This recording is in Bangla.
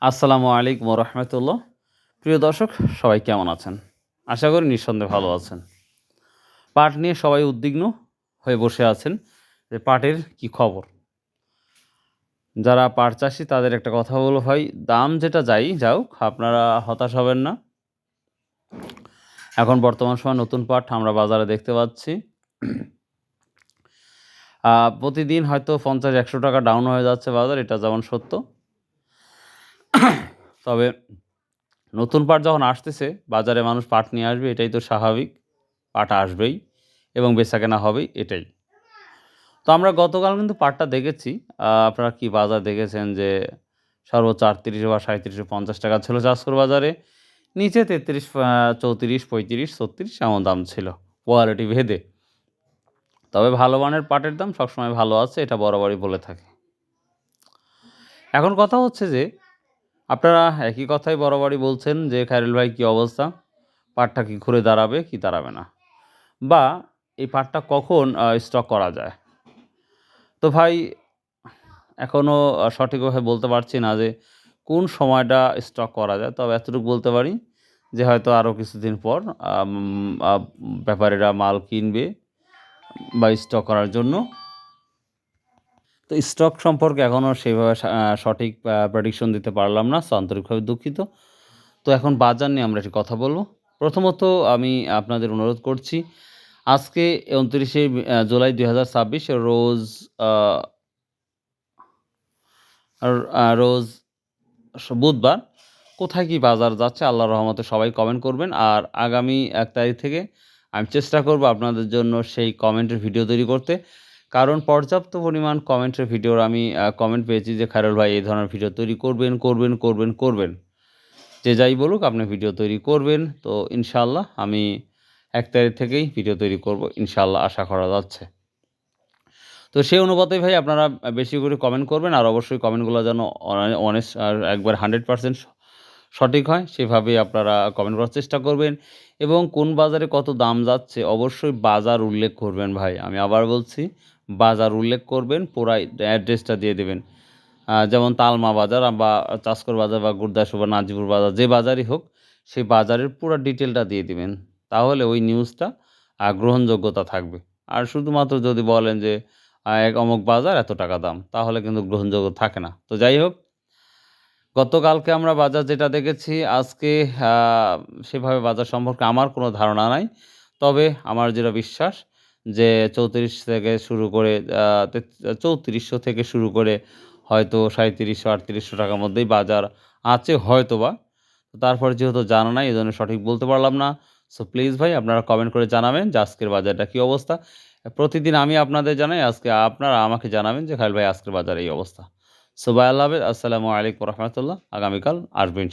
আসসালামু আলাইকুম রহমতুল্লাহ। প্রিয় দর্শক, সবাই কেমন আছেন? আশা করি নিঃসন্দেহে ভালো আছেন। পাট নিয়ে সবাই উদ্বিগ্ন হয়ে বসে আছেন যে পাটের কি খবর। যারা পাট চাষি তাদের একটা কথা বলবো, ভাই দাম যেটা যাই যাওক, আপনারা হতাশ হবেন না। এখন বর্তমান সময়ে নতুন পাট আমরা বাজারে দেখতে পাচ্ছি প্রতিদিন হয়তো 50-100 টাকা ডাউন হয়ে যাচ্ছে বাজার, এটা যেমন সত্য। তবে নতুন পাট যখন আসতেছে বাজারে, মানুষ পাট নিয়ে আসবে, এটাই তো স্বাভাবিক। পাট আসবেই এবং বেচাকেনা হবেই, এটাই। তো আমরা গতকাল কিন্তু পাটটা দেখেছি। আপনারা কি বাজার দেখেছেন যে সর্বোচ্চ 38 বা 37-50 টাকা ছিল চাঁচপুর বাজারে। নিচে 33, 34, 35, 36 এমন দাম ছিল কোয়ালিটি ভেদে। তবে ভালো মানের পাটের দাম সবসময় ভালো আছে, এটা বরাবরই বলে থাকে। এখন কথা হচ্ছে যে আপনারা একই কথাই বরাবরই বলছেন যে খায়রুল ভাই কী অবস্থা, পাটটা কি ঘুরে দাঁড়াবে কি দাঁড়াবে না, বা এই পাটটা কখন স্টক করা যায়। তো ভাই এখনও সঠিকভাবে বলতে পারছি না যে কোন সময়টা স্টক করা যায়। তবে এতটুকু বলতে পারি যে হয়তো আরও কিছুদিন পর ব্যাপারীরা মাল কিনবে বা স্টক করার জন্য। তো স্টক সম্পর্কে এখনও সেইভাবে সঠিক প্রেডিকশন দিতে পারলাম না, সো আন্তরিকভাবে দুঃখিত। তো এখন বাজার নিয়ে আমরা একটি কথা বলব। প্রথমত আমি আপনাদের অনুরোধ করছি, আজকে 29শে জুলাই 2026 রোজ রোজ বুধবার। কোথায় কি বাজার যাচ্ছে আল্লাহর রহমতে সবাই কমেন্ট করবেন। আর আগামী 1 তারিখ থেকে আমি চেষ্টা করব আপনাদের জন্য সেই কমেন্টের ভিডিও তৈরি করতে। কারণ পর্যাপ্ত পরিমাণ কমেন্টের ভিডিওর আমি কমেন্ট পেয়েছি যে খায়রুল ভাই এই ধরনের ভিডিও তৈরি করবেন। যে যাই বলুক আপনি ভিডিও তৈরি করবেন। তো ইনশাআল্লাহ আমি 1 তারিখ থেকেই ভিডিও তৈরি করব, ইনশাআল্লাহ আশা করা যাচ্ছে। তো সেই অনুপাতেই ভাই আপনারা বেশি করে কমেন্ট করবেন। আর অবশ্যই কমেন্টগুলো যেন অনেস্ট আর একবার 100% সঠিক হয়, সেভাবেই আপনারা কমেন্ট করার চেষ্টা করবেন। এবং কোন বাজারে কত দাম যাচ্ছে অবশ্যই বাজার উল্লেখ করবেন ভাই। আমি আবার বলছি, বাজার উল্লেখ করবেন, পুরা অ্যাড্রেসটা দিয়ে দেবেন। যেমন তালমা বাজার বা চাষকর বাজার বা গুরদাসপুর বা নাজিপুর বাজার, যে বাজারই হোক সেই বাজারের পুরো ডিটেলটা দিয়ে দিবেন। তাহলে ওই নিউজটা গ্রহণযোগ্যতা থাকবে। আর শুধুমাত্র যদি বলেন যে অমুক বাজার এত টাকা দাম, তাহলে কিন্তু গ্রহণযোগ্য থাকে না। তো যাই হোক, গতকালকে আমরা বাজার যেটা দেখেছি, আজকে আ সেভাবে বাজার সম্পর্কে আমার কোনো ধারণা নাই। তবে আমার যেটা বিশ্বাস যে 34 থেকে শুরু করে 3400 থেকে শুরু করে হয়তো 3700-3800 টাকার মধ্যেই বাজার আছে হয়তোবা। তারপরে যেহেতু জানা নাই, এজন্য সঠিক বলতে পারলাম না। সো প্লিজ ভাই আপনারা কমেন্ট করে জানাবেন যে আজকের বাজারটা কী অবস্থা। প্রতিদিন আমি আপনাদের জানাই, আজকে আপনারা আমাকে জানাবেন যে খায়রুল ভাই আজকের বাজার এই অবস্থা। সো ভাই আল্লাহ হাফেজ। আসসালামু আলাইকুম রহমতুল্লাহ। আগামীকাল আসবেন।